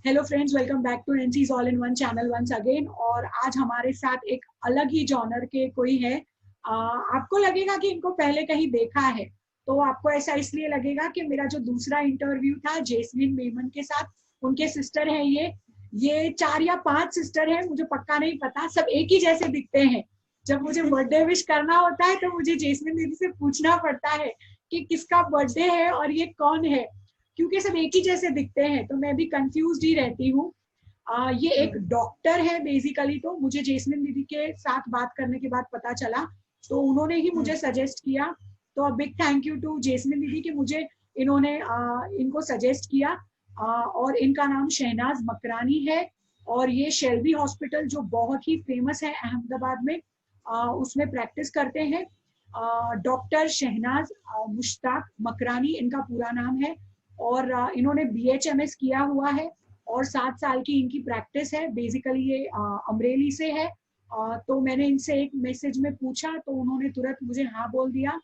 Hello friends, welcome back to Nancy's all in one channel once again. और आज हमारे साथ एक अलग ही जॉनर के कोई है। आपको लगेगा कि इनको पहले कहीं देखा है, तो आपको ऐसा इसलिए लगेगा कि मेरा जो दूसरा इंटरव्यू था जेस्मिन मेमन के साथ, उनके सिस्टर है ये 4 या 5 सिस्टर है, मुझे पक्का नहीं पता, सब एक ही जैसे दिखते हैं। जब मुझे बर्थडे विश करना होता है तो मुझे जेस्मिन दीदी से पूछना पड़ता है कि किसका बर्थडे है और ये कौन है, क्योंकि सब एक ही जैसे दिखते हैं, तो मैं भी कंफ्यूज ही रहती हूँ। ये एक डॉक्टर है बेसिकली, तो मुझे जेस्मिन दीदी के साथ बात करने के बाद पता चला, तो उन्होंने ही मुझे सजेस्ट किया। तो big thank you to Jasmine दीदी कि मुझे इन्होंने इनको सजेस्ट किया। और इनका नाम शहनाज मकरानी है, और ये शेल्बी हॉस्पिटल जो बहुत ही फेमस है अहमदाबाद में, उसमें प्रैक्टिस करते हैं। डॉक्टर शहनाज मुश्ताक मकरानी इनका पूरा नाम है, और इन्होंने BHMS किया हुआ है, और 7 साल की इनकी प्रैक्टिस है। बेसिकली ये अमरेली से है। तो मैंने इनसे एक मैसेज में पूछा तो उन्होंने तुरंत मुझे हाँ बोल दिया।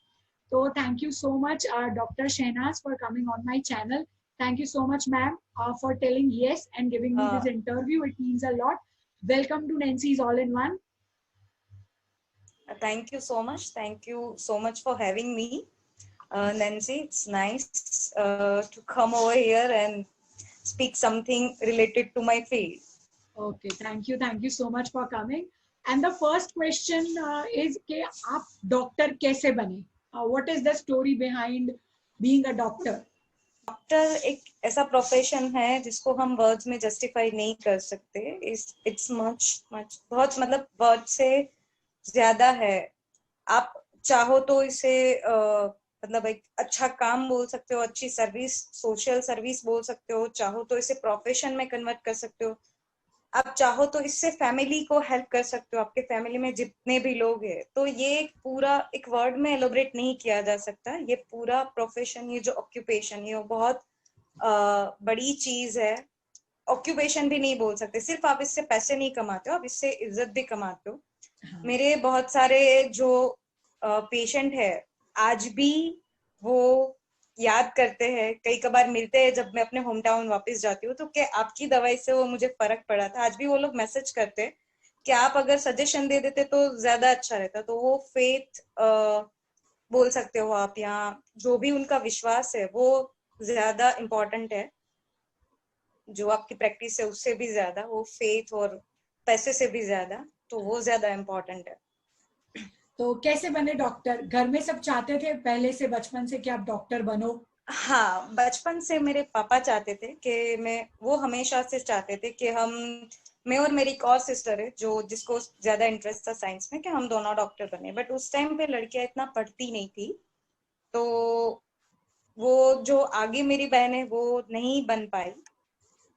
तो thank you so much doctor Shahnaz for coming on my channel. Thank you so much ma'am for telling yes and giving me this interview. It means a lot. Welcome to Nancy's All in One. Thank you so much. Thank you so much for having me, Nancy. It's nice to come over here and speak something related to my field. Okay, thank you so much for coming. And the first question is कि आप doctor कैसे बने? What is the story behind being a doctor? Doctor एक ऐसा profession है जिसको हम words में जस्टिफाई नहीं कर सकते. इट्स मच बहुत, मतलब वर्ड से ज्यादा है. आप चाहो तो इसे मतलब एक अच्छा काम बोल सकते हो, अच्छी सर्विस, सोशल सर्विस बोल सकते हो. चाहो तो इसे प्रोफेशन में कन्वर्ट कर सकते हो. आप चाहो तो इससे फैमिली को हेल्प कर सकते हो, आपके फैमिली में जितने भी लोग हैं. तो ये पूरा एक वर्ड में एलोबरेट नहीं किया जा सकता. ये पूरा प्रोफेशन, ये जो ऑक्यूपेशन, ये बहुत बड़ी चीज है. ऑक्यूपेशन भी नहीं बोल सकते. सिर्फ आप इससे पैसे नहीं कमाते हो, आप इससे इज्जत भी कमाते हो. मेरे बहुत सारे जो पेशेंट है आज भी वो याद करते हैं, कई कबार मिलते हैं जब मैं अपने होम टाउन वापस जाती हूँ, तो क्या आपकी दवाई से वो मुझे फर्क पड़ा था. आज भी वो लोग मैसेज करते हैं कि आप अगर सजेशन दे देते तो ज्यादा अच्छा रहता. तो वो फेथ बोल सकते हो आप, यहाँ जो भी उनका विश्वास है वो ज्यादा इम्पोर्टेंट है. जो आपकी प्रैक्टिस है उससे भी ज्यादा वो फेथ, और पैसे से भी ज्यादा, तो वो ज्यादा इम्पोर्टेंट है. तो कैसे बने डॉक्टर? घर में सब चाहते थे पहले से, बचपन से, कि आप डॉक्टर बनो? हाँ, बचपन से मेरे पापा चाहते थे कि वो हमेशा से चाहते थे कि मैं और मेरी एक और सिस्टर है जो जिसको ज्यादा इंटरेस्ट था साइंस में, कि हम दोनों डॉक्टर बने. बट उस टाइम पे लड़कियां इतना पढ़ती नहीं थी, तो वो जो आगे मेरी बहन है वो नहीं बन पाई.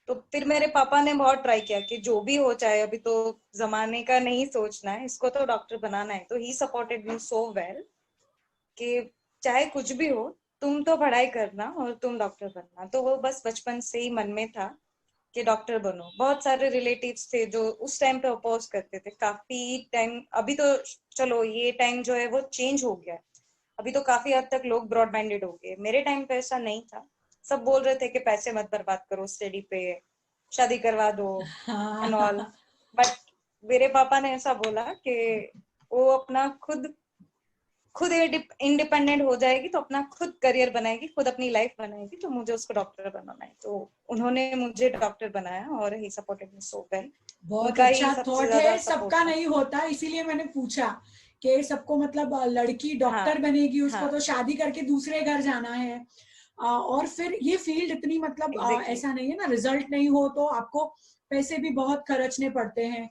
तो फिर मेरे पापा ने बहुत ट्राई किया कि जो भी हो, चाहे अभी तो जमाने का नहीं सोचना है, इसको तो डॉक्टर बनाना है. तो he supported me so well कि चाहे कुछ भी हो, तुम तो पढ़ाई करना और तुम डॉक्टर बनना. तो वो बस बचपन से ही मन में था कि डॉक्टर बनो. बहुत सारे रिलेटिव्स थे जो उस टाइम पे अपोज करते थे काफी टाइम. अभी तो चलो ये टाइम जो है वो चेंज हो गया. अभी तो काफी हद तक लोग ब्रॉड माइंडेड हो गए. मेरे टाइम पे ऐसा नहीं था. सब बोल रहे थे कि पैसे मत बर्बाद करो स्टडी पे, शादी करवा दो एंड ऑल. बट मेरे पापा ने ऐसा बोला कि वो अपना खुद इंडिपेंडेंट हो जाएगी तो अपना खुद करियर बनाएगी, खुद अपनी लाइफ बनाएगी. तो मुझे उसको डॉक्टर बनाना है. तो उन्होंने मुझे डॉक्टर बनाया और he supported me so well. बहुत अच्छा थॉट है, सबका नहीं होता, इसीलिए मैंने पूछा कि सबको, मतलब लड़की डॉक्टर बनेगी, उसको तो शादी करके दूसरे घर जाना है, और फिर ये फील्ड इतनी, मतलब ऐसा नहीं है ना, रिजल्ट नहीं हो तो आपको पैसे भी बहुत खर्चने पड़ते हैं.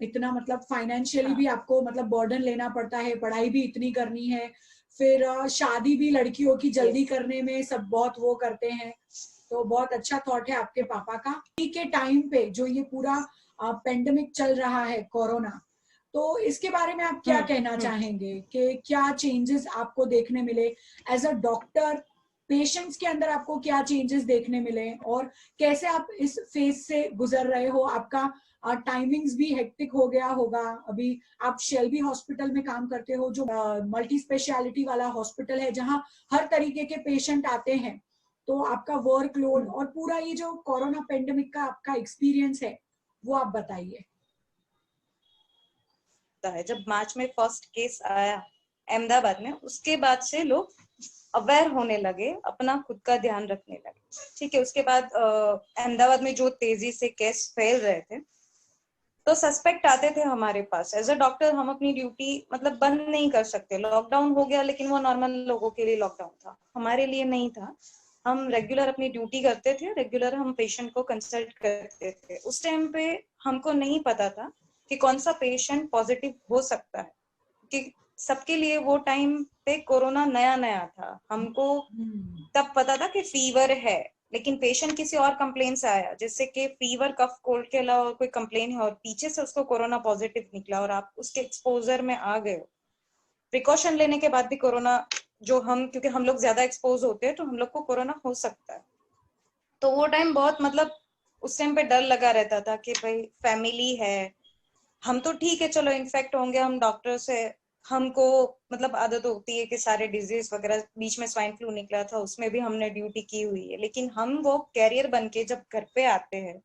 इतना मतलब फाइनेंशियली भी आपको, मतलब बर्डन लेना पड़ता है, पढ़ाई भी इतनी करनी है, फिर शादी भी लड़कियों की जल्दी करने में सब बहुत वो करते हैं. तो बहुत अच्छा थॉट है आपके पापा का. के टाइम पे जो ये पूरा पेंडेमिक चल रहा है, कोरोना, तो इसके बारे में आप क्या कहना चाहेंगे कि क्या चेंजेस आपको देखने मिले एज अ डॉक्टर? पेशेंट्स के अंदर आपको क्या चेंजेस देखने मिले, और कैसे आप इस फेज से गुजर रहे हो? आपका टाइमिंग्स भी हेक्टिक हो गया होगा. अभी आप शेल्बी हॉस्पिटल में काम करते हो, जो मल्टी स्पेशलिटी वाला हॉस्पिटल है, जहां हर तरीके के पेशेंट आते हैं. तो आपका वर्कलोड और पूरा ये जो कोरोना पेंडेमिक का आपका एक्सपीरियंस है वो आप बताइए। जब मार्च में फर्स्ट केस आया अहमदाबाद में, उसके बाद से लोग अवेयर होने लगे, अपना खुद का ध्यान रखने लगे। ठीक है, उसके बाद अहमदाबाद में जो तेजी से केस फैल रहे थे, तो सस्पेक्ट आते थे हमारे पास। एज अ डॉक्टर हम अपनी ड्यूटी मतलब बंद नहीं कर सकते। लॉकडाउन हो गया, लेकिन वो नॉर्मल लोगों के लिए लॉकडाउन था, हमारे लिए नहीं था। हम रेगुलर अपनी ड्यूटी करते थे, रेगुलर हम पेशेंट को कंसल्ट करते थे। उस टाइम पे हमको नहीं पता था कि कौन सा पेशेंट पॉजिटिव हो सकता है, कि सबके लिए वो टाइम पे कोरोना नया नया था। हमको तब पता था कि फीवर है, लेकिन पेशेंट किसी और कंप्लेन से आया, जैसे कि फीवर कफ कोल्ड के अलावा कोई कंप्लेन है, और पीछे से उसको कोरोना पॉजिटिव निकला और आप उसके एक्सपोजर में आ गए हो। प्रिकॉशन लेने के बाद भी कोरोना, जो हम, क्योंकि हम लोग ज्यादा एक्सपोज होते हैं तो हम लोग को कोरोना हो सकता है। तो वो टाइम बहुत मतलब उस टाइम पे डर लगा रहता था कि भाई फैमिली है, हम तो ठीक है चलो इन्फेक्ट होंगे, हम डॉक्टर से, हमको मतलब आदत होती है कि सारे डिजीज वगैरह, बीच में स्वाइन फ्लू निकला था उसमें भी हमने ड्यूटी की हुई है, लेकिन हम वो कैरियर बन के जब घर पे आते हैं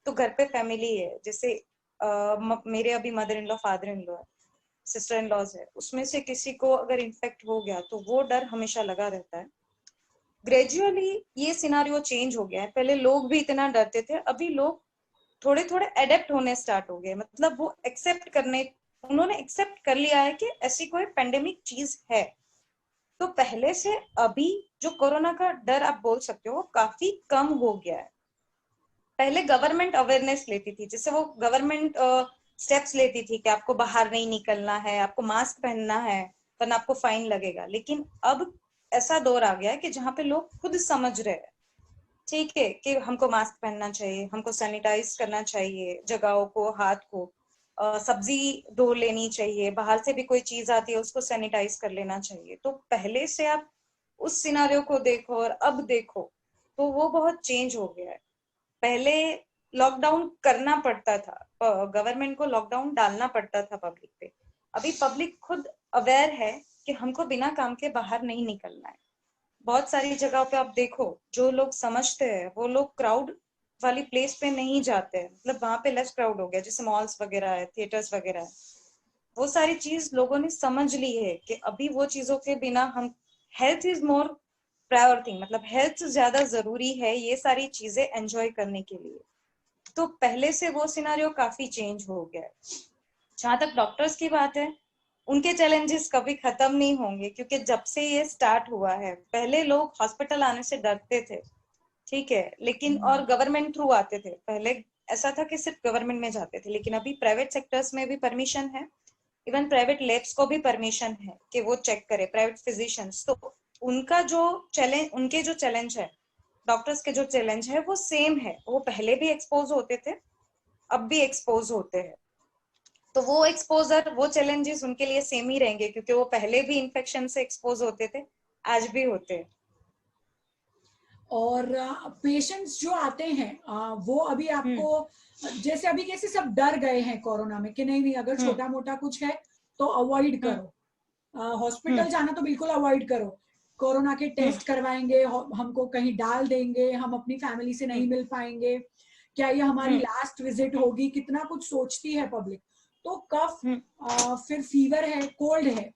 तो घर पे फैमिली है। जैसे मेरे अभी mother in law, father in law, sister in laws है, उसमें से किसी को अगर इन्फेक्ट हो गया तो वो डर हमेशा लगा रहता है। ग्रेजुअली ये सिनारियो चेंज हो गया है। पहले लोग भी इतना डरते थे, अभी लोग थोड़े थोड़े एडेप्ट होने स्टार्ट हो गए। मतलब वो एक्सेप्ट करने, उन्होंने एक्सेप्ट कर लिया है कि ऐसी कोई पेंडेमिक चीज है। तो पहले से अभी जो कोरोना का डर आप बोल सकते हो, वो काफी कम हो गया है। पहले गवर्नमेंट अवेयरनेस लेती थी, जैसे वो गवर्नमेंट स्टेप्स लेती थी कि आपको बाहर नहीं निकलना है, आपको मास्क पहनना है, वरना आपको फाइन लगेगा। लेकिन अब ऐसा दौर आ गया है कि जहाँ पे लोग खुद समझ रहे हैं, ठीक है, कि हमको मास्क पहनना चाहिए, हमको सैनिटाइज करना चाहिए जगहों को, हाथ को, सब्जी धो लेनी चाहिए, बाहर से भी कोई चीज आती है उसको सैनिटाइज कर लेना चाहिए। तो पहले से आप उस सिनारियो को देखो और अब देखो तो वो बहुत चेंज हो गया है। पहले लॉकडाउन करना पड़ता था, गवर्नमेंट को लॉकडाउन डालना पड़ता था पब्लिक पे। अभी पब्लिक खुद अवेयर है कि हमको बिना काम के बाहर नहीं निकलना है। बहुत सारी जगह पे आप देखो, जो लोग समझते हैं वो लोग क्राउड वाली प्लेस पे नहीं जाते हैं, मतलब वहां पे लेस क्राउड हो गया, जैसे मॉल्स वगैरह है, थिएटर्स वगैरह है। वो सारी चीज लोगों ने समझ ली है कि अभी वो चीजों के बिना हम, health is more prior thing, मतलब हेल्थ ज्यादा जरूरी है ये सारी चीजें एंजॉय करने के लिए। तो पहले से वो सिनारियो काफी चेंज हो गया है। जहां तक डॉक्टर्स की बात है, उनके चैलेंजेस कभी खत्म नहीं होंगे, क्योंकि जब से ये स्टार्ट हुआ है, पहले लोग हॉस्पिटल आने से डरते थे, ठीक है, लेकिन और गवर्नमेंट थ्रू आते थे। पहले ऐसा था कि सिर्फ गवर्नमेंट में जाते थे, लेकिन अभी प्राइवेट सेक्टर्स में भी परमिशन है, इवन प्राइवेट लैब्स को भी परमिशन है कि वो चेक करे, प्राइवेट फिजिशियंस। तो उनका जो चैलेंज, उनके जो चैलेंज है, डॉक्टर्स के जो चैलेंज है वो सेम है। वो पहले भी एक्सपोज होते थे, अब भी एक्सपोज होते हैं। तो वो एक्सपोजर, वो चैलेंजेस उनके लिए सेम ही रहेंगे, क्योंकि वो पहले भी इन्फेक्शन से एक्सपोज होते थे, आज भी होते हैं। और पेशेंट्स जो आते हैं वो अभी हम्म आपको, जैसे अभी कैसे सब डर गए हैं कोरोना में कि नहीं नहीं अगर हम्म छोटा मोटा कुछ है तो अवॉइड हम्म करो, हॉस्पिटल हम्म जाना तो बिल्कुल अवॉइड करो, कोरोना के हम्म टेस्ट करवाएंगे, हमको कहीं डाल देंगे, हम अपनी फैमिली से नहीं हम्म मिल पाएंगे, क्या ये हमारी हम्म लास्ट विजिट होगी, कितना कुछ सोचती है पब्लिक। तो कफ, हम्म फिर फीवर है, कोल्ड है,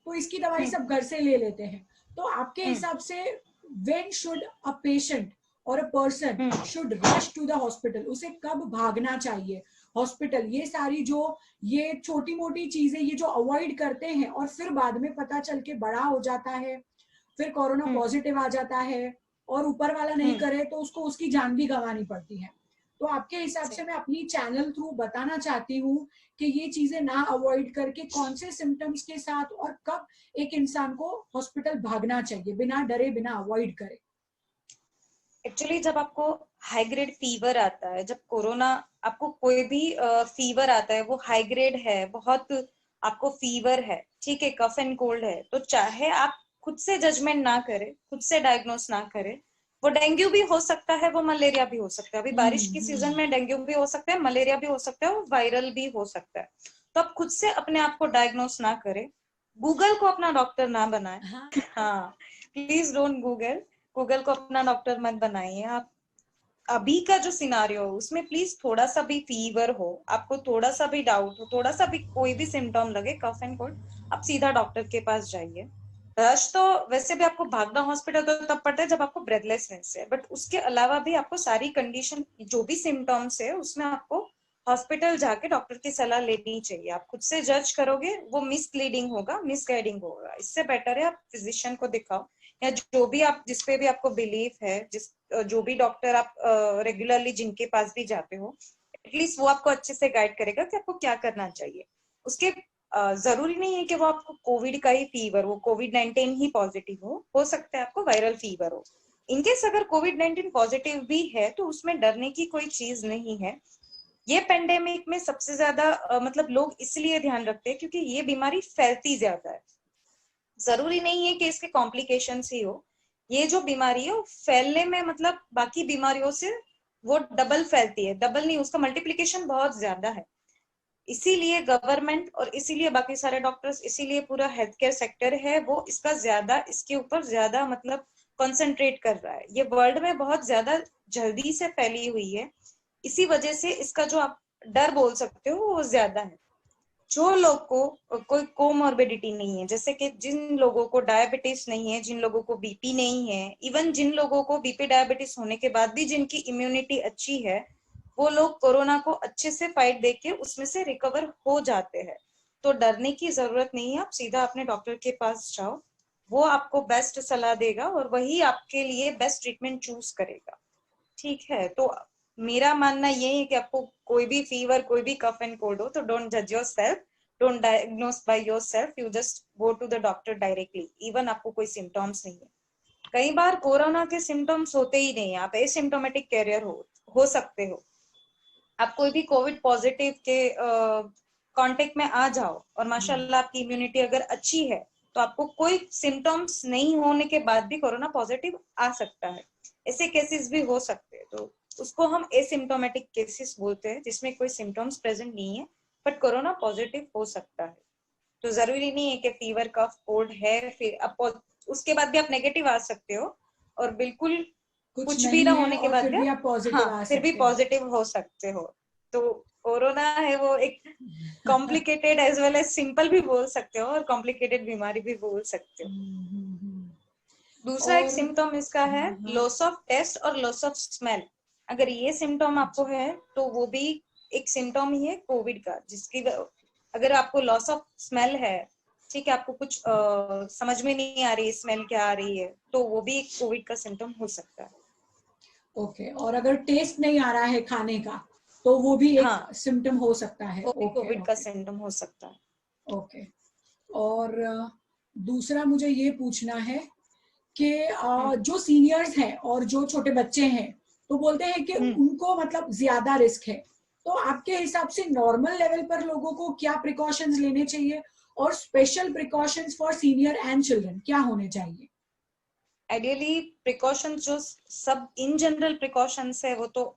तो इसकी दवाई हम्म सब घर से ले लेते हैं। तो आपके हम्म हिसाब से when should a patient or a person hmm should rush to the hospital, उसे कब भागना चाहिए हॉस्पिटल? ये सारी जो ये छोटी मोटी चीजें ये जो अवॉइड करते हैं और फिर बाद में पता चल के बड़ा हो जाता है, फिर कोरोना हम्म पॉजिटिव आ जाता है और ऊपर वाला नहीं हम्म करे तो उसको उसकी जान भी गंवानी पड़ती है। तो आपके हिसाब सही। से मैं अपनी चैनल थ्रू बताना चाहती हूँ कि ये चीजें ना अवॉइड करके कौन से सिम्टम्स के साथ और कब एक इंसान को हॉस्पिटल भागना चाहिए, बिना डरे बिना अवॉइड करे। एक्चुअली जब आपको हाई ग्रेड फीवर आता है, जब कोरोना, आपको कोई भी फीवर आता है वो हाई ग्रेड है, बहुत आपको फीवर है, ठीक है, कफ एंड कोल्ड है, तो चाहे आप खुद से जजमेंट ना करें, खुद से डायग्नोस ना करें, वो डेंगू भी हो सकता है, वो मलेरिया भी हो सकता है। अभी बारिश की सीजन में डेंगू भी हो सकता है, मलेरिया भी हो सकता है, और वायरल भी हो सकता है। तो आप खुद से अपने आप को डायग्नोस ना करें, गूगल को अपना डॉक्टर ना बनाए। हाँ। हाँ, प्लीज डोंट गूगल। गूगल को अपना डॉक्टर मत बनाइए आप। अभी का जो सिनारियो उसमें प्लीज थोड़ा सा भी फीवर हो, आपको थोड़ा सा भी डाउट हो, थोड़ा सा भी कोई भी सिम्टम लगे, कफ एंड कोल्ड, आप सीधा डॉक्टर के पास जाइए। रश तो वैसे भी आपको भागना हॉस्पिटल तो तब पड़ता है जब आपको ब्रेथलेसनेस है, बट उसके अलावा भी आपको सारी कंडीशन जो भी सिम्टम्स है उसमें आपको हॉस्पिटल जाके डॉक्टर की सलाह लेनी चाहिए। आप खुद से जज करोगे वो मिसलीडिंग होगा, मिसगाइडिंग होगा। इससे बेटर है आप फिजिशियन को दिखाओ, या जो भी आप जिसपे भी आपको बिलीफ है, जिस जो भी डॉक्टर आप रेगुलरली जिनके पास भी जाते हो, एटलीस्ट वो आपको अच्छे से गाइड करेगा कि आपको क्या करना चाहिए। उसके जरूरी नहीं है कि वो आपको कोविड का ही फीवर हो, कोविड-19 ही पॉजिटिव हो सकता है आपको वायरल फीवर हो। इनकेस अगर कोविड-19 पॉजिटिव भी है तो उसमें डरने की कोई चीज नहीं है। ये पेंडेमिक में सबसे ज्यादा मतलब लोग इसलिए ध्यान रखते हैं क्योंकि ये बीमारी फैलती ज्यादा है। जरूरी नहीं है कि इसके कॉम्प्लिकेशंस ही हो, ये जो बीमारी है वो फैलने में मतलब बाकी बीमारियों से वो डबल फैलती है, डबल नहीं, उसका मल्टीप्लिकेशन बहुत ज्यादा है। इसीलिए गवर्नमेंट और इसीलिए बाकी सारे डॉक्टर्स, इसीलिए पूरा हेल्थ केयर सेक्टर है वो इसका ज्यादा, इसके ऊपर ज्यादा मतलब कंसंट्रेट कर रहा है। ये वर्ल्ड में बहुत ज्यादा जल्दी से फैली हुई है, इसी वजह से इसका जो आप डर बोल सकते हो वो ज्यादा है। जो लोग को कोई कोमॉर्बिडिटी नहीं है, जैसे कि जिन लोगों को डायबिटीज नहीं है, जिन लोगों को बीपी नहीं है, इवन जिन लोगों को बीपी डायबिटीज होने के बाद भी जिनकी इम्यूनिटी अच्छी है, वो लोग कोरोना को अच्छे से फाइट देके उसमें से रिकवर हो जाते हैं। तो डरने की जरूरत नहीं है, आप सीधा अपने डॉक्टर के पास जाओ, वो आपको बेस्ट सलाह देगा और वही आपके लिए बेस्ट ट्रीटमेंट चूज करेगा। ठीक है, तो मेरा मानना ये है कि आपको कोई भी फीवर, कोई भी कफ एंड कोल्ड हो तो डोंट जज yourself, don't diagnose by yourself, you just go to the doctor directly. Even आपको कोई सिम्टम्स नहीं है, कई बार कोरोना के सिम्टम्स होते ही नहीं है, आप एसिम्टोमेटिक कैरियर हो सकते हो। आप कोई भी कोविड पॉजिटिव के कांटेक्ट में आ जाओ और माशाल्लाह आपकी इम्यूनिटी अगर अच्छी है तो आपको कोई सिम्टम्स नहीं होने के बाद भी कोरोना पॉजिटिव आ सकता है। ऐसे केसेस भी हो सकते हैं, तो उसको हम एसिम्टोमेटिक केसेस बोलते हैं, जिसमें कोई सिम्टम्स प्रेजेंट नहीं है बट कोरोना पॉजिटिव हो सकता है। तो जरूरी नहीं है कि फीवर कफ कोल्ड है फिर आप उसके बाद भी आप नेगेटिव आ सकते हो, और बिल्कुल कुछ भी ना नहीं है होने के और बाद फिर भी भी आप हाँ पॉजिटिव आ फिर भी सकते हो। पॉजिटिव हो सकते हो। तो कोरोना है वो एक complicated as well as simple भी बोल सकते हो और कॉम्प्लिकेटेड बीमारी भी बोल सकते हो। हम्म। दूसरा एक और सिम्टम इसका है हाँ, लॉस ऑफ टेस्ट और लॉस ऑफ स्मेल। अगर ये सिम्टम आपको है तो वो भी एक सिम्टम ही है कोविड का, जिसकी अगर आपको लॉस ऑफ स्मेल है, ठीक है, आपको कुछ समझ में नहीं आ रही स्मेल क्या आ रही है, तो वो भी एक कोविड का सिम्टम हो सकता है। ओके। और अगर टेस्ट नहीं आ रहा है खाने का तो वो भी एक हाँ, सिम्टम हो सकता है। वो भी ओके कोविड का ओके सिम्टम हो सकता है। ओके। और दूसरा मुझे ये पूछना है कि हम्म जो सीनियर्स हैं और जो छोटे बच्चे हैं तो बोलते हैं कि हम्म उनको मतलब ज्यादा रिस्क है, तो आपके हिसाब से नॉर्मल लेवल पर लोगों को क्या प्रिकॉशंस लेने चाहिए और special precautions for senior and children क्या होने चाहिए? आइडियली प्रिकॉशंस जो सब इन जनरल प्रिकॉशंस है वो तो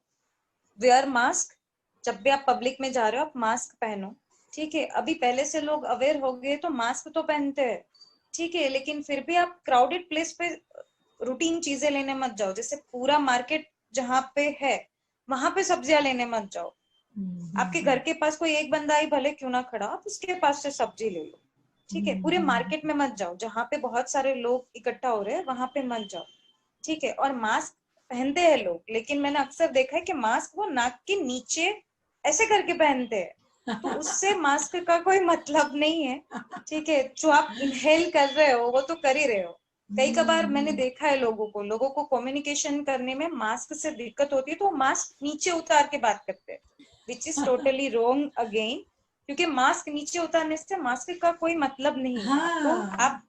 वेयर मास्क, जब भी आप पब्लिक में जा रहे हो आप मास्क पहनो। ठीक है, अभी पहले से लोग अवेयर हो गए तो मास्क तो पहनते हैं, ठीक है, लेकिन फिर भी आप क्राउडेड प्लेस पे रूटीन चीजें लेने मत जाओ। जैसे पूरा मार्केट जहाँ पे है वहां पे सब्जियां लेने मत जाओ। आपके घर के पास कोई एक बंदा ही भले क्यों ना खड़ा, आप उसके पास से सब्जी ले लो। ठीक है, पूरे मार्केट में मत जाओ, जहाँ पे बहुत सारे लोग इकट्ठा हो रहे हैं वहां पे मत जाओ। ठीक है, और मास्क पहनते हैं लोग, लेकिन मैंने अक्सर देखा है कि मास्क वो नाक के नीचे ऐसे करके पहनते हैं, तो उससे मास्क का कोई मतलब नहीं है। ठीक है, जो आप इनहेल कर रहे हो वो तो कर ही रहे हो। कई कबार मैंने देखा है लोगों को कम्युनिकेशन करने में मास्क से दिक्कत होती है तो मास्क नीचे उतार के बात करते हैं, which is totally wrong again, क्योंकि मास्क नीचे उतारने से मास्क का कोई मतलब नहीं है। आपको हाँ। आप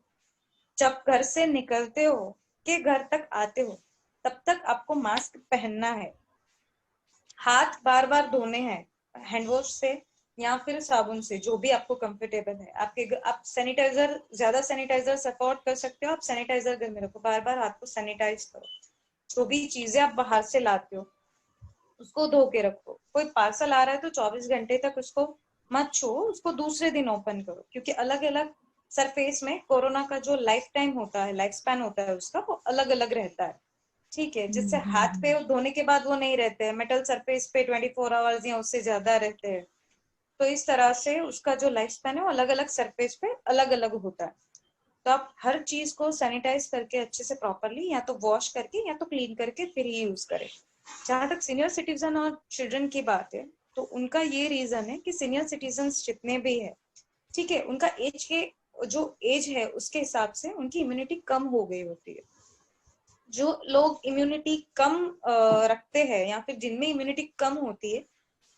जब घर से निकलते हो के घर तक आते हो तब तक आपको मास्क पहनना है। हाथ बार बार धोने हैं हैंड वॉश से या फिर साबुन से, जो भी आपको कंफर्टेबल है। आप सैनिटाइजर, ज्यादा सैनिटाइजर सपोर्ट कर सकते हो, आप सैनिटाइजर घर में रखो, बार बार हाथ को सैनिटाइज करो। जो भी चीजें आप बाहर से लाते हो उसको धो के रखो। कोई पार्सल आ रहा है तो 24 घंटे तक उसको मत छुओ, उसको दूसरे दिन ओपन करो, क्योंकि अलग अलग सरफेस में कोरोना का जो लाइफ टाइम होता है, लाइफ स्पैन होता है उसका, वो अलग अलग रहता है, ठीक है। जिससे हाथ पे धोने के बाद वो नहीं रहते हैं, मेटल सरफेस पे 24 आवर्स या उससे ज्यादा रहते हैं। तो इस तरह से उसका जो लाइफ स्पैन है वो अलग अलग सरफेस पे अलग अलग होता है। तो आप हर चीज को सैनिटाइज करके अच्छे से प्रॉपरली या तो वॉश करके या तो क्लीन करके फिर ही यूज करें। जहां तक सीनियर सिटीजन और चिल्ड्रन की बात है, तो उनका ये रीजन है कि सीनियर सिटीजन जितने भी है, ठीक है, उनका एज के जो एज है उसके हिसाब से उनकी इम्यूनिटी कम हो गई होती है। जो लोग इम्यूनिटी कम रखते हैं या फिर जिनमें इम्यूनिटी कम होती है,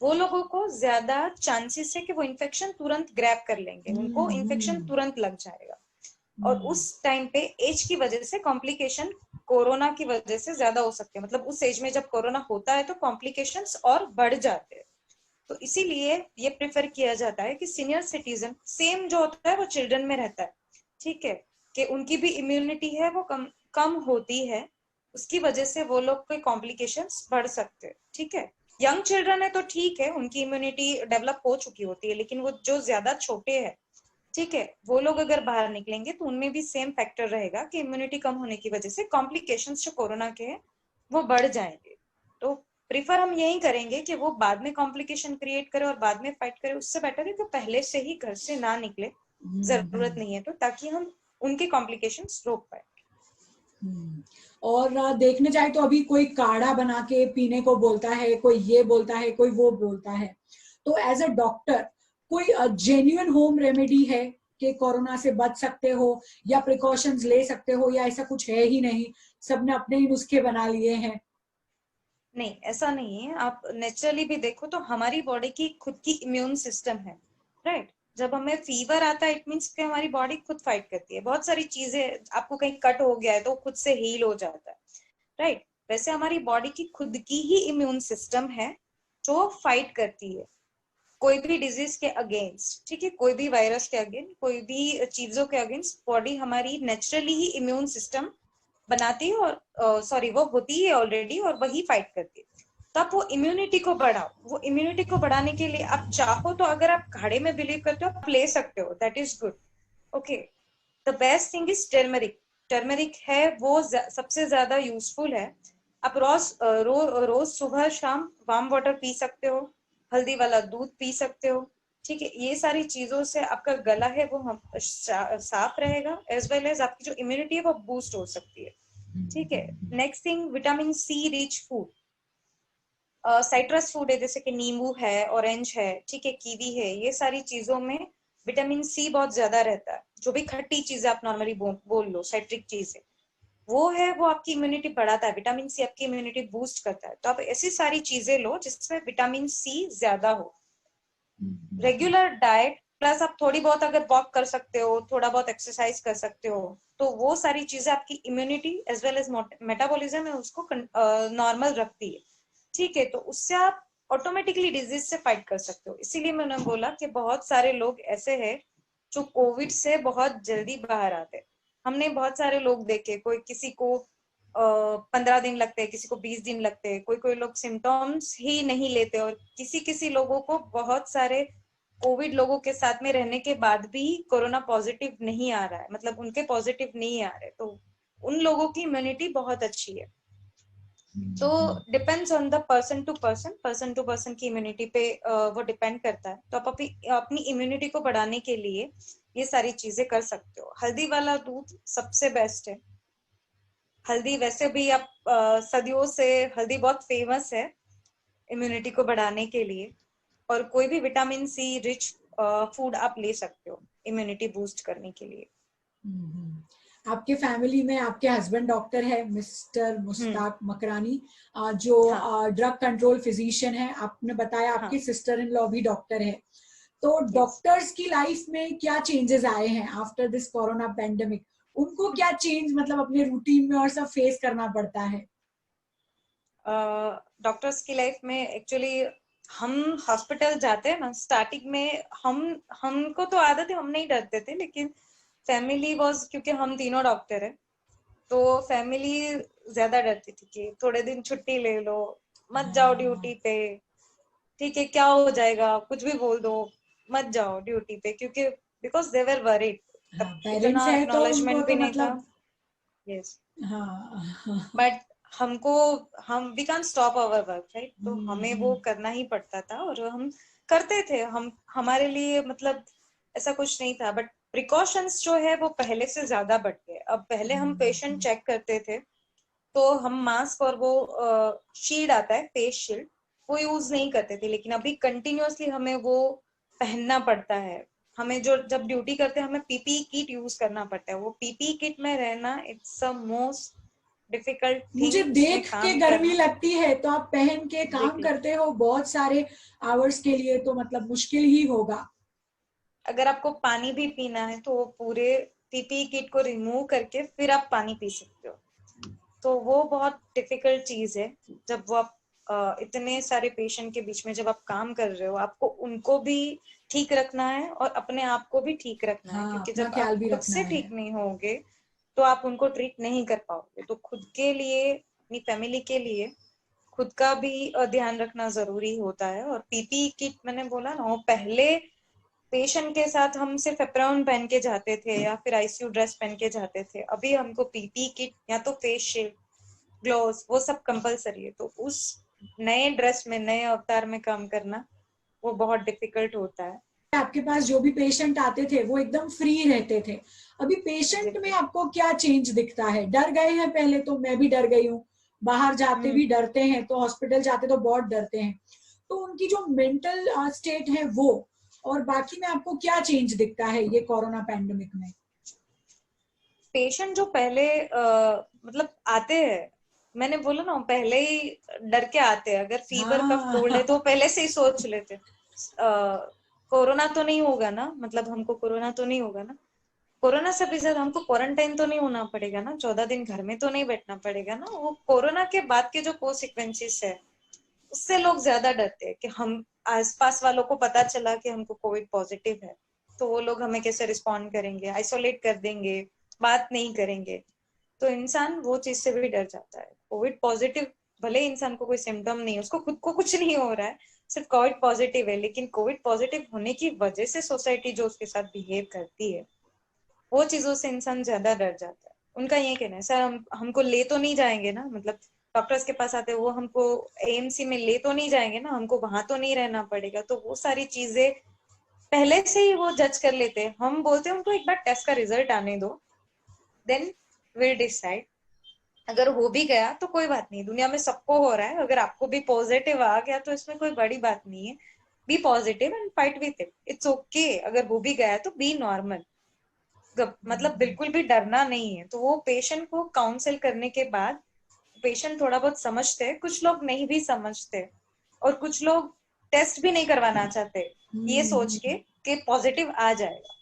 वो लोगों को ज्यादा चांसेस है कि वो इन्फेक्शन तुरंत ग्रैब कर लेंगे, उनको इन्फेक्शन तुरंत लग जाएगा। और उस टाइम पे एज की वजह से कॉम्प्लिकेशन कोरोना की वजह से ज्यादा हो सकते हैं। मतलब उस एज में जब कोरोना होता है तो कॉम्प्लिकेशंस और बढ़ जाते हैं। तो इसीलिए ये प्रेफर किया जाता है कि सीनियर सिटीजन सेम जो होता है वो चिल्ड्रन में रहता है, ठीक है, कि उनकी भी इम्यूनिटी है वो कम कम होती है, उसकी वजह से वो लोग के कॉम्प्लिकेशंस बढ़ सकते हैं, ठीक है। यंग चिल्ड्रन है तो ठीक है, उनकी इम्यूनिटी डेवलप हो चुकी होती है, लेकिन वो जो ज्यादा छोटे हैं, ठीक है, वो लोग अगर बाहर निकलेंगे तो उनमें भी सेम फैक्टर रहेगा कि इम्यूनिटी कम होने की वजह से कॉम्प्लिकेशंस जो कोरोना के हैं वो बढ़ जाएंगे। तो प्रीफर हम यही करेंगे कि वो बाद में कॉम्प्लिकेशन क्रिएट करे और बाद में फाइट करे, उससे बेटर है कि पहले से ही घर से ना निकले, जरूरत नहीं है तो, ताकि हम उनके कॉम्प्लिकेशंस रोक पाए। और देखने जाए तो अभी कोई काढ़ा बना के पीने को बोलता है, कोई ये बोलता है, कोई वो बोलता है। तो एज अ डॉक्टर कोई जेन्युइन होम रेमेडी है कि कोरोना से बच सकते हो या प्रिकॉशंस ले सकते हो, या ऐसा कुछ है ही नहीं, सबने अपने ही नुस्खे बना लिए हैं? नहीं, ऐसा नहीं है। आप नेचुरली भी देखो तो हमारी बॉडी की खुद की इम्यून सिस्टम है, राइट। जब हमें फीवर आता है इट मीन्स कि हमारी बॉडी खुद फाइट करती है। बहुत सारी चीजें, आपको कहीं कट हो गया है तो खुद से हील हो जाता है, राइट। वैसे हमारी बॉडी की खुद की ही इम्यून सिस्टम है जो फाइट करती है कोई भी डिजीज के अगेंस्ट, ठीक है, कोई भी वायरस के अगेंस्ट, कोई भी चीजों के अगेंस्ट बॉडी हमारी नेचुरली ही इम्यून सिस्टम बनाती है, और सॉरी वो होती है ऑलरेडी और वही फाइट करती है। तो आप वो इम्यूनिटी को बढ़ाओ। वो इम्यूनिटी को बढ़ाने के लिए आप चाहो तो, अगर आप काढ़े में बिलीव करते हो, आप ले सकते हो, that is good, okay. The best thing is turmeric. Turmeric है वो सबसे ज्यादा यूजफुल है। आप रोज सुबह शाम वार्म वाटर पी सकते हो, हल्दी वाला दूध पी सकते हो, ठीक है। ये सारी चीजों से आपका गला है वो साफ रहेगा, एज वेल एज आपकी जो इम्यूनिटी है वो बूस्ट हो सकती है, ठीक है। Next thing, vitamin C rich food. Citrus food है, जैसे कि नींबू है, ऑरेंज है, ठीक है, कीवी है, ये सारी चीजों में विटामिन सी बहुत ज्यादा रहता है। जो भी खट्टी चीजें आप नॉर्मली बोल लो, साइट्रिक चीज है, वो है, वो आपकी इम्यूनिटी बढ़ाता है। विटामिन सी आपकी इम्यूनिटी बूस्ट करता है। तो आप ऐसी सारी चीजें लो जिसमें विटामिन सी ज्यादा हो। रेगुलर डाइट प्लस आप थोड़ी बहुत अगर वॉक कर सकते हो, थोड़ा बहुत एक्सरसाइज कर सकते हो, तो वो सारी चीजें आपकी immunity as well as metabolism है उसको नॉर्मल रखती है, ठीक है। तो उससे आप ऑटोमेटिकली डिजीज से फाइट कर सकते हो। इसीलिए मैंने बोला कि बहुत सारे लोग ऐसे हैं जो कोविड से बहुत जल्दी बाहर आते हैं। हमने बहुत सारे लोग देखे, कोई किसी को 15 दिन लगते हैं, किसी को 20 दिन लगते हैं, कोई कोई लोग सिम्टम्स ही नहीं लेते, और किसी किसी लोगों को बहुत सारे कोविड लोगों के साथ में रहने के बाद भी कोरोना पॉजिटिव नहीं आ रहा है, मतलब उनके पॉजिटिव नहीं आ रहे। तो उन लोगों की इम्यूनिटी बहुत अच्छी है। तो depends on the person to person की इम्यूनिटी पे वो डिपेंड करता है। तो आप अपनी इम्यूनिटी को बढ़ाने के लिए ये सारी चीजें कर सकते हो। हल्दी वाला दूध सबसे बेस्ट है। हल्दी वैसे भी आप सदियों से हल्दी बहुत फेमस है इम्यूनिटी को बढ़ाने के लिए। और कोई भी विटामिन सी रिच फूड आप ले सकते हो इम्यूनिटी बूस्ट करने के लिए। आपके फैमिली में आपके हस्बैंड डॉक्टर है, मिस्टर मुश्ताक मकरानी, जो हाँ, ड्रग कंट्रोल फिजिशियन है। आपने बताया हाँ, आपकी सिस्टर इन लॉ भी डॉक्टर है। तो यस। डॉक्टर्स की लाइफ में क्या चेंजेस आए हैं आफ्टर दिस कोरोना पेंडेमिक? उनको क्या चेंज, मतलब अपने रूटीन में और सब फेस करना पड़ता है? डॉक्टर्स की लाइफ में एक्चुअली हम हॉस्पिटल जाते हैं ना, स्टार्टिंग में हमको तो आदत है, हम नहीं डरते थे, लेकिन फैमिली वॉज, क्योंकि हम तीनों डॉक्टर है, तो फैमिली ज्यादा डरती थी कि थोड़े दिन छुट्टी ले लो, मत जाओ ड्यूटी पे, ठीक है, क्या हो जाएगा, कुछ भी बोल दो, मत जाओ ड्यूटी पे, क्योंकि बिकॉज दे वर वरीड। तब हाँ, पेरेंट्स इतना है तो उनको एक्नॉलेजमेंट भी तो नहीं था। मतलब यस। हाँ। बट हमको, हम we can't stop our work right, तो हमें वो हम्म। करना ही पड़ता था और हम करते थे। हम, हमारे लिए मतलब ऐसा कुछ नहीं था, बट प्रिकॉशंस जो है वो पहले से ज्यादा बढ़ गए। अब पहले हम पेशेंट चेक करते थे तो हम मास्क और वो शील्ड आता है, फेस शील्ड, वो यूज नहीं करते थे, लेकिन अभी कंटिन्यूअसली हमें वो पहनना पड़ता है। हमें जो जब ड्यूटी करते हैं हमें पीपीई किट यूज करना पड़ता है। वो पीपीई किट में रहना इट्स द मोस्ट डिफिकल्ट मुझे थिंग, उसमें देख के काम गर्मी करना। लगती है, तो आप पहन के काम एग्जैक्टली। करते हो बहुत सारे आवर्स के लिए, तो मतलब मुश्किल ही होगा। अगर आपको पानी भी पीना है तो वो पूरे पीपीई किट को रिमूव करके फिर आप पानी पी सकते हो। तो वो बहुत डिफिकल्ट चीज है। जब वो आप इतने सारे पेशेंट के बीच में जब आप काम कर रहे हो, आपको उनको भी ठीक रखना है और अपने आप को भी ठीक रखना है, हाँ, क्योंकि अपना जब ख्याल आप भी खुद रखना से है। ठीक नहीं होगे तो आप उनको ट्रीट नहीं कर पाओगे। तो खुद के लिए, अपनी फैमिली के लिए खुद का भी ध्यान रखना जरूरी होता है। और पीपीई किट मैंने बोला ना, वो पहले पेशेंट के साथ हम सिर्फ एप्रॉन पहन के जाते थे या फिर आईसीयू ड्रेस पहन के जाते थे। अभी हमको पीपीई किट या तो फेस शील्ड, ग्लोव्स, वो सब कंपलसरी है। तो उस नए ड्रेस में, नए अवतार में काम करना वो बहुत डिफिकल्ट होता है। आपके पास जो भी पेशेंट आते थे वो एकदम फ्री रहते थे। अभी पेशेंट में एग्जैक्टली। आपको क्या चेंज दिखता है? डर गए हैं पहले, तो मैं भी डर गई हूँ, बाहर जाते हम्म। भी डरते हैं, तो हॉस्पिटल जाते तो बहुत डरते हैं। तो उनकी जो मेंटल स्टेट है वो, और बाकी में आपको क्या चेंज दिखता है ये कोरोना पैंडेमिक में? पेशेंट जो पहले मतलब आते हैं, मैंने बोला ना पहले ही डर के आते हैं। अगर फीवर कफ कोल्ड है तो हाँ। पहले से ही सोच लेते कोरोना तो नहीं होगा ना, मतलब हमको कोरोना तो नहीं होगा ना। कोरोना से भी ज्यादा हमको क्वारंटाइन तो नहीं होना पड़ेगा ना, 14 दिन घर में तो नहीं बैठना पड़ेगा ना। वो कोरोना के बाद के जो कोसिक्वेंसेस है उससे लोग ज्यादा डरते हैं कि हम, आसपास वालों को पता चला कि हमको कोविड पॉजिटिव है तो वो लोग हमें कैसे रिस्पॉन्ड करेंगे, आइसोलेट कर देंगे, बात नहीं करेंगे। तो इंसान वो चीज से भी डर जाता है। कोविड पॉजिटिव, भले इंसान को कोई सिम्टम नहीं है, उसको खुद को कुछ नहीं हो रहा है, सिर्फ कोविड पॉजिटिव है, लेकिन कोविड पॉजिटिव होने की वजह से सोसाइटी जो उसके साथ बिहेव करती है वो चीजों से इंसान ज्यादा डर जाता है। उनका ये कहना है, सर हम हमको ले तो नहीं जाएंगे ना, मतलब डॉक्टर्स के पास आते हैं वो हमको एएमसी में ले तो नहीं जाएंगे ना, हमको वहां तो नहीं रहना पड़ेगा। तो वो सारी चीजें पहले से ही वो जज कर लेते हैं। हम बोलते हैं उनको एक बार टेस्ट का रिजल्ट आने दो, देन विल डिसाइड। अगर हो भी गया तो कोई बात नहीं, दुनिया में सबको हो रहा है, अगर आपको भी पॉजिटिव आ गया तो इसमें कोई बड़ी बात नहीं है। Be positive and fight with it, it's okay. अगर हो भी गया तो बी नॉर्मल, मतलब बिल्कुल भी डरना नहीं है। तो वो पेशेंट को काउंसिल करने के बाद पेशेंट थोड़ा बहुत समझते हैं, कुछ लोग नहीं भी समझते और कुछ लोग टेस्ट भी नहीं करवाना चाहते ये सोच के हम्म। कि पॉजिटिव आ जाएगा।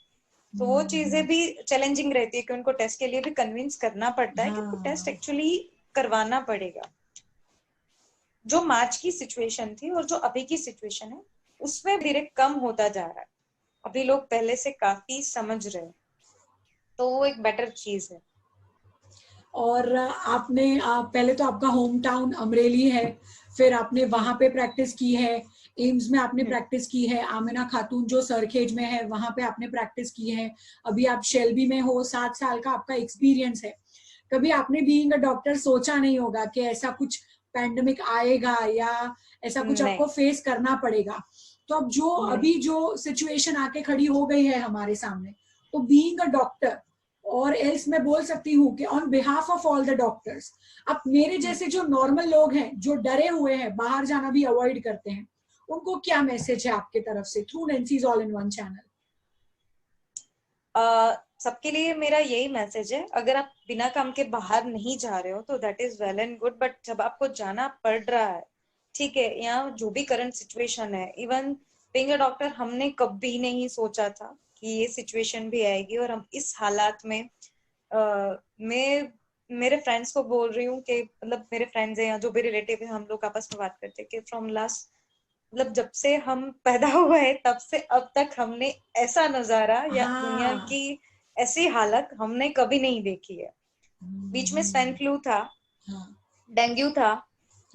तो वो चीजें हम्म। भी चैलेंजिंग रहती है कि उनको टेस्ट के लिए भी कन्विंस करना पड़ता है कि उनको टेस्ट हाँ। एक्चुअली करवाना पड़ेगा। जो मार्च की सिचुएशन थी और जो अभी की सिचुएशन है उसमें धीरे कम होता जा रहा है। अभी लोग पहले से काफी समझ रहे हैं, तो वो एक बेटर चीज है। और आपने पहले तो आपका होम टाउन अमरेली है, फिर आपने हम्म। वहां पे प्रैक्टिस की है, एम्स में आपने हम्म। प्रैक्टिस की है, आमिना खातून जो सरखेज में है वहां पे आपने प्रैक्टिस की है, अभी आप शेल्बी में हो, 7 साल का आपका एक्सपीरियंस है। कभी आपने बीइंग अ डॉक्टर सोचा नहीं होगा कि ऐसा कुछ पैंडमिक आएगा या ऐसा कुछ नहीं। आपको फेस करना पड़ेगा? तो अब जो नहीं। अभी जो सिचुएशन आके खड़ी हो गई है हमारे सामने, तो बीइंग अ डॉक्टर, और एल्स मैं बोल सकती हूँ कि on behalf of all the doctors, अब मेरे हम्म। जैसे जो नॉर्मल लोग हैं जो डरे हुए हैं, बाहर जाना भी अवॉइड करते हैं, उनको क्या मैसेज है आपके तरफ से through Nancy's all in one channel? सबके लिए मेरा यही मैसेज है, अगर आप बिना काम के बाहर नहीं जा रहे हो तो that is well and good, but जब आपको जाना पड़ रहा है, ठीक है, यहाँ जो भी करंट सिचुएशन है, इवन बीइंग अ डॉक्टर हमने कभी नहीं सोचा था कि ये सिचुएशन भी आएगी और हम इस हालात में मैं मेरे फ्रेंड्स को बोल रही हूँ कि, मतलब मेरे फ्रेंड्स हैं या जो भी रिलेटिव है, हम लोग आपस में बात करते हैं कि फ्रॉम लास्ट, मतलब जब से हम पैदा हुए हैं तब से अब तक हमने ऐसा नजारा या दुनिया हाँ। की ऐसी हालत हमने कभी नहीं देखी है। बीच में स्वाइन फ्लू था, हाँ। डेंगू था,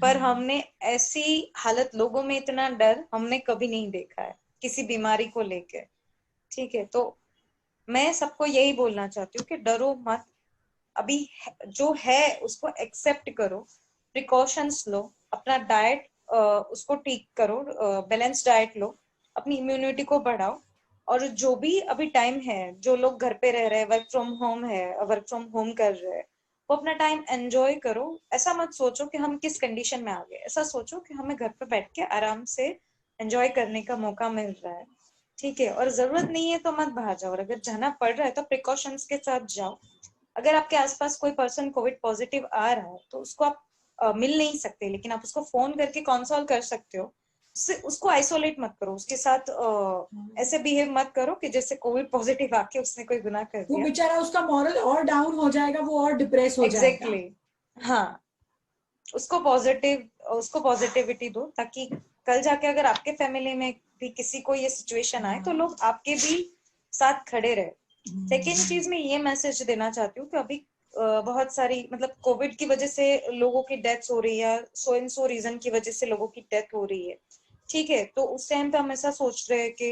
पर हाँ। हमने ऐसी हालत, लोगों में इतना डर हमने कभी नहीं देखा है किसी बीमारी को लेकर। ठीक है, तो मैं सबको यही बोलना चाहती हूँ कि डरो मत, अभी जो है उसको एक्सेप्ट करो, प्रिकॉशंस लो, अपना डाइट उसको ठीक करो, बैलेंस डाइट लो, अपनी इम्यूनिटी को बढ़ाओ, और जो भी अभी टाइम है, जो लोग घर पे रह रहे हैं, वर्क फ्रॉम होम है, वर्क फ्रॉम होम कर रहे हैं, वो अपना टाइम एंजॉय करो। ऐसा मत सोचो कि हम किस कंडीशन में आ गए, ऐसा सोचो कि हमें घर पे बैठ के आराम से एंजॉय करने का मौका मिल रहा है, ठीक है। और जरूरत नहीं है तो मत बाहर जाओ, और अगर जाना पड़ रहा है तो प्रिकॉशंस के साथ जाओ। अगर आपके आसपास कोई पर्सन कोविड पॉजिटिव आ रहा है तो उसको आप मिल नहीं सकते, लेकिन आप उसको फोन करके कंसोल कर सकते हो। उसको आइसोलेट मत करो, उसके साथ ऐसे बिहेव मत करो कि जैसे कोविड पॉजिटिव आके उसने कोई गुनाह कर वो दिया। बेचारा, उसका मॉरल और डाउन हो जाएगा, वो और डिप्रेस हो जाएगा। एग्जैक्टली हाँ, उसको पॉजिटिविटी दो, ताकि कल जाके अगर आपके फैमिली में भी किसी को ये सिचुएशन आए तो लोग आपके भी साथ खड़े रहे। सेकेंड चीज में ये मैसेज देना चाहती हूँ कि अभी बहुत सारी मतलब कोविड की वजह से लोगों की डेथ हो रही है, सो एंड सो रीजन की वजह से लोगों की डेथ हो रही है, ठीक है। तो उस टाइम पे हम ऐसा सोच रहे हैं कि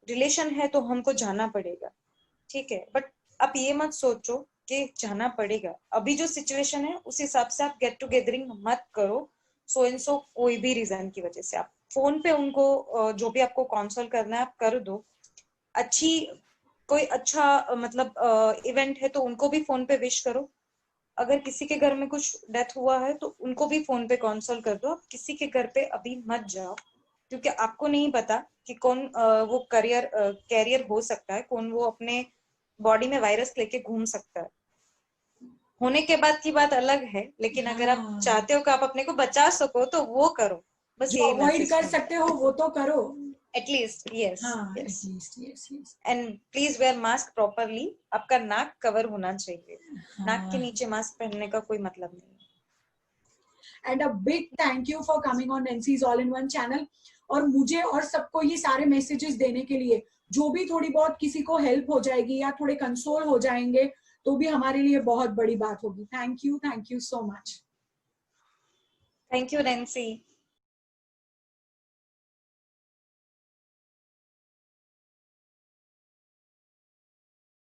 रिलेशन है तो हमको जाना पड़ेगा, ठीक है। बट आप ये मत सोचो कि जाना पड़ेगा, अभी जो सिचुएशन है उस हिसाब से आप गेट टुगेदरिंग मत करो, सो एंड सो कोई भी रीजन की वजह से। आप फोन पे उनको जो भी आपको कंसोल करना है आप कर दो। अच्छी कोई अच्छा मतलब इवेंट है तो उनको भी फोन पे विश करो। अगर किसी के घर में कुछ डेथ हुआ है तो उनको भी फोन पे कंसोल कर दो। आप किसी के घर पे अभी मत जाओ, क्योंकि आपको नहीं पता कि कौन वो कैरियर हो सकता है, कौन वो अपने बॉडी में वायरस लेके घूम सकता है। होने के बाद की बात अलग है, लेकिन अगर आप हाँ, चाहते हो कि आप अपने को बचा सको तो वो करो, बस जो यही अवॉइड मैसेज कर दूंगी। सकते हो वो तो करो। एटलीस्ट यस, हाँ, yes. At least, yes yes. And please wear mask properly, आपका नाक कवर होना चाहिए, नाक के हाँ, नीचे मास्क पहनने का कोई मतलब नहीं है। And a big thank you for coming on Nancy's all in one channel, और मुझे और सबको ये सारे मैसेजेस देने के लिए। जो भी थोड़ी बहुत किसी को हेल्प हो जाएगी या थोड़े कंसोल हो जाएंगे तो भी हमारे लिए बहुत बड़ी बात होगी। Thank you so much. Thank you Nancy.